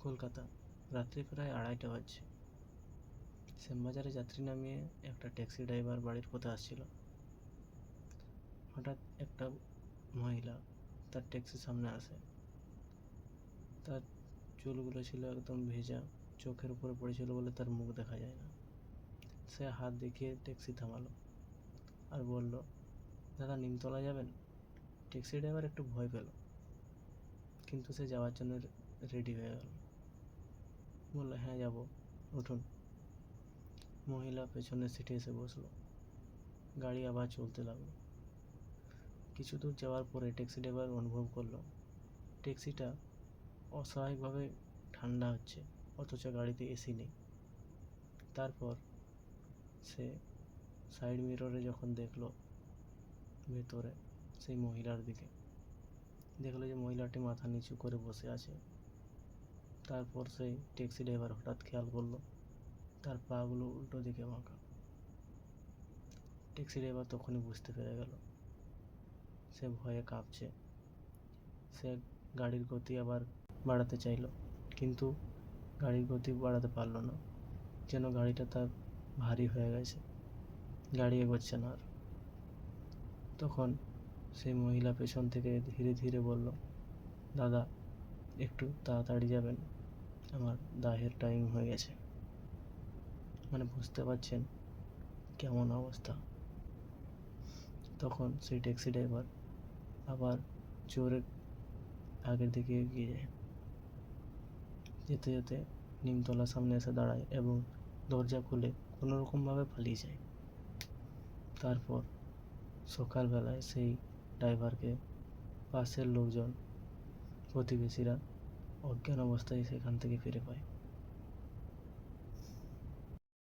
কলকাতা, রাত্রি প্রায় 2:30 বাজছে। শ্যামবাজারে যাত্রী নামিয়ে একটা ট্যাক্সি ড্রাইভার বাড়ির পথে আসছিল। হঠাৎ একটা মহিলা তার ট্যাক্সির সামনে আসে। তার চুলগুলো ছিল একদম ভেজা, চোখের উপরে পড়েছিল বলে তার মুখ দেখা যায় না। সে হাত দেখিয়ে ট্যাক্সি থামালো আর বলল, দাদা নিমতলা যাবেন? ট্যাক্সি ড্রাইভার একটু ভয় পেল, কিন্তু সে যাওয়ার জন্য রেডি হয়ে গেল। বলল, হ্যাঁ যাব, উঠুন। মহিলা পেছনের সিটে এসে বসলো। গাড়ি আবার চলতে লাগলো। কিছু দূর যাওয়ার পরে ট্যাক্সি ড্রাইভার অনুভব করলো ট্যাক্সিটা অস্বাভাবিকভাবে ঠান্ডা হচ্ছে, অথচ গাড়িতে এসি নেই। তারপর সে সাইড মিররে যখন দেখলো ভেতরে সেই মহিলার দিকে, দেখলো যে মহিলাটি মাথা নিচু করে বসে আছে। তারপর সেই ট্যাক্সি ড্রাইভার হঠাৎ খেয়াল করলো তার পাগুলো উল্টো দিকে বাঁকা। ট্যাক্সি ড্রাইভার তখনই বুঝতে পেরে গেল সে ভয়ে কাঁপছে। সে গাড়ির গতি আবার বাড়াতে চাইলো, কিন্তু গাড়ির গতি বাড়াতে পারলো না, যেন গাড়িটা তার ভারী হয়ে গেছে, গাড়ি এগোচ্ছে না আর। তখন সেই মহিলা পেছন থেকে ধীরে ধীরে বলল, দাদা একটু তাড়াতাড়ি যাবেন, আমার দাহের টাইম হয়ে গেছে। মানে বুঝতে পারছেন কেমন অবস্থা। তখন সেই ট্যাক্সি ড্রাইভার আবার জোরে আগের দিকে এগিয়ে যায়। যেতে যেতে নিমতলার সামনে এসে দাঁড়ায় এবং দরজা খুলে কোনোরকমভাবে পালিয়ে যায়। তারপর সকালবেলায় সেই ড্রাইভারকে পাশের লোকজন, প্রতিবেশীরা অজ্ঞান অবস্থায় সেখান থেকে ফিরে পায়।